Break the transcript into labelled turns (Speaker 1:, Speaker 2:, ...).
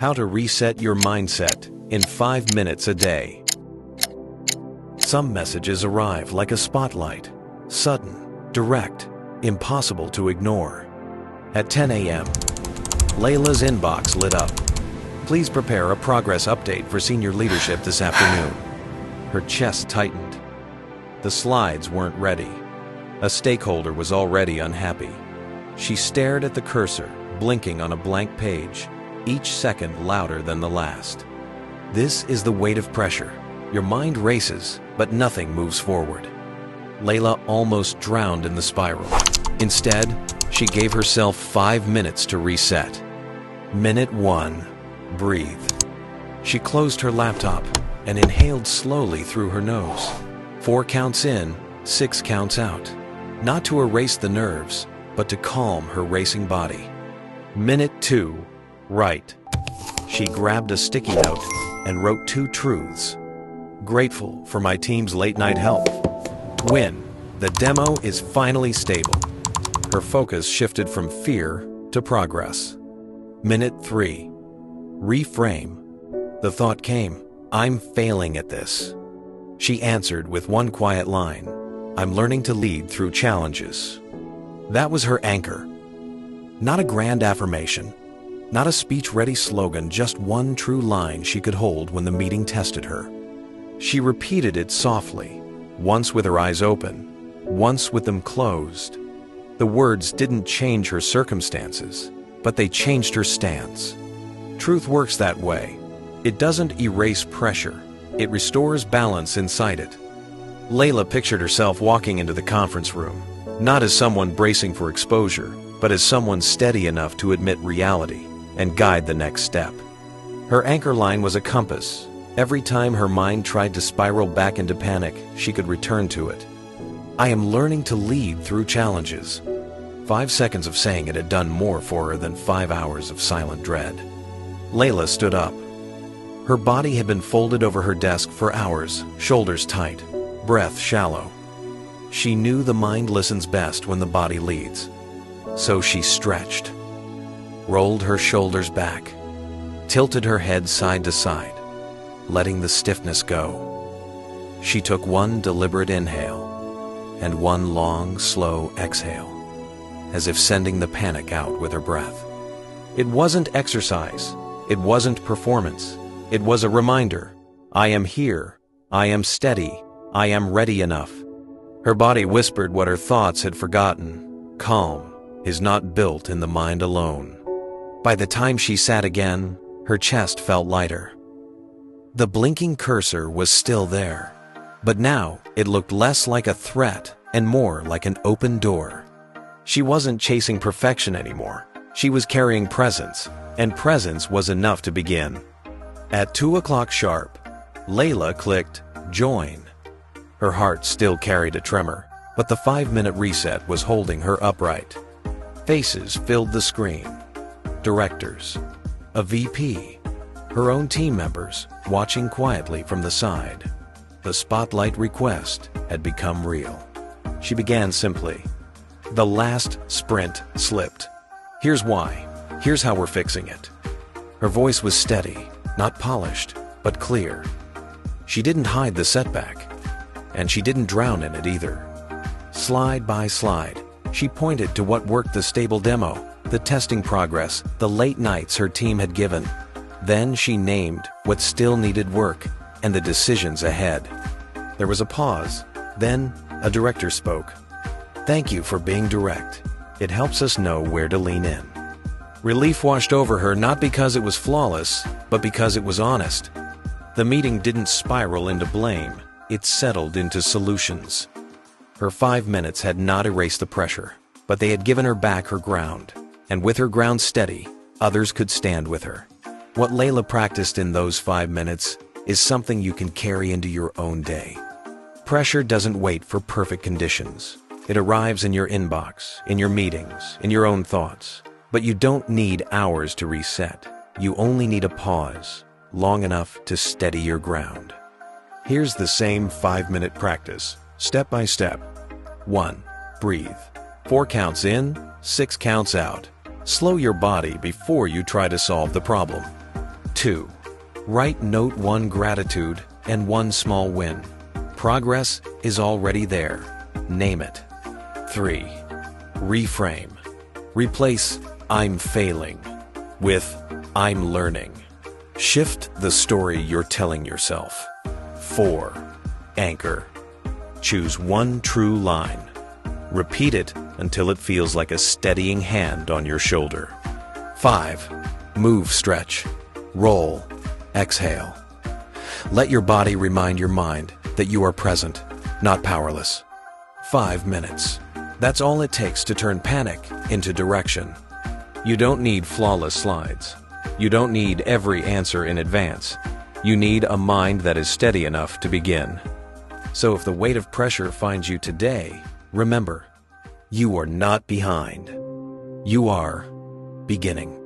Speaker 1: How to reset your mindset in 5 minutes a day. Some messages arrive like a spotlight, sudden, direct, impossible to ignore. At 10 a.m., Layla's inbox lit up. Please prepare a progress update for senior leadership this afternoon. Her chest tightened. The slides weren't ready. A stakeholder was already unhappy. She stared at the cursor, blinking on a blank page, each second louder than the last. This is the weight of pressure. Your mind races, but nothing moves forward. Layla almost drowned in the spiral. Instead, she gave herself 5 minutes to reset. Minute 1. Breathe. She closed her laptop and inhaled slowly through her nose. 4 counts in, 6 counts out. Not to erase the nerves, but to calm her racing body. Minute 2. Write. She grabbed a sticky note and wrote 2 truths. Grateful for my team's late-night help. Win. The demo is finally stable. Her focus shifted from fear to progress. Minute 3. Reframe. The thought came, I'm failing at this. She answered with one quiet line, I'm learning to lead through challenges. That was her anchor. Not a grand affirmation, not a speech-ready slogan, just one true line she could hold when the meeting tested her. She repeated it softly, once with her eyes open, once with them closed. The words didn't change her circumstances, but they changed her stance. Truth works that way. It doesn't erase pressure. It restores balance inside it. Layla pictured herself walking into the conference room, not as someone bracing for exposure, but as someone steady enough to admit reality and guide the next step. Her anchor line was a compass. Every time her mind tried to spiral back into panic, she could return to it. I am learning to lead through challenges. 5 seconds of saying it had done more for her than 5 hours of silent dread. Layla stood up. Her body had been folded over her desk for hours, shoulders tight, breath shallow. She knew the mind listens best when the body leads. So she stretched, rolled her shoulders back, tilted her head side to side, letting the stiffness go. She took one deliberate inhale and one long, slow exhale, as if sending the panic out with her breath. It wasn't exercise. It wasn't performance. It was a reminder. I am here. I am steady. I am ready enough. Her body whispered what her thoughts had forgotten. Calm is not built in the mind alone. By the time she sat again, her chest felt lighter. The blinking cursor was still there, but now it looked less like a threat and more like an open door. She wasn't chasing perfection anymore. She was carrying presence, and presence was enough to begin. At 2 o'clock sharp, Layla clicked join. Her heart still carried a tremor, but the 5-minute reset was holding her upright. Faces filled the screen. Directors, a VP, her own team members watching quietly from the side. The spotlight request had become real. She began simply. The last sprint slipped. Here's why. Here's how we're fixing it. Her voice was steady, not polished, but clear. She didn't hide the setback, and she didn't drown in it either. Slide by slide, she pointed to what worked: the stable demo, the testing progress, the late nights her team had given. Then she named what still needed work and the decisions ahead. There was a pause. Then a director spoke. Thank you for being direct. It helps us know where to lean in. Relief washed over her, not because it was flawless, but because it was honest. The meeting didn't spiral into blame. It settled into solutions. Her 5 minutes had not erased the pressure, but they had given her back her ground. And with her ground steady, others could stand with her. What Layla practiced in those 5 minutes is something you can carry into your own day. Pressure doesn't wait for perfect conditions. It arrives in your inbox, in your meetings, in your own thoughts. But you don't need hours to reset. You only need a pause, long enough to steady your ground. Here's the same 5-minute practice, step by step. 1. Breathe. 4 counts in, 6 counts out. Slow your body before you try to solve the problem. 2. Write note 1 gratitude and 1 small win. Progress is already there. Name it. 3. Reframe. Replace "I'm failing" with "I'm learning." Shift the story you're telling yourself. 4. Anchor. Choose 1 true line. Repeat it until it feels like a steadying hand on your shoulder. 5. Move, stretch, roll, exhale. Let your body remind your mind that you are present, not powerless. 5 minutes. That's all it takes to turn panic into direction. You don't need flawless slides. You don't need every answer in advance. You need a mind that is steady enough to begin. So if the weight of pressure finds you today, remember, you are not behind. You are beginning.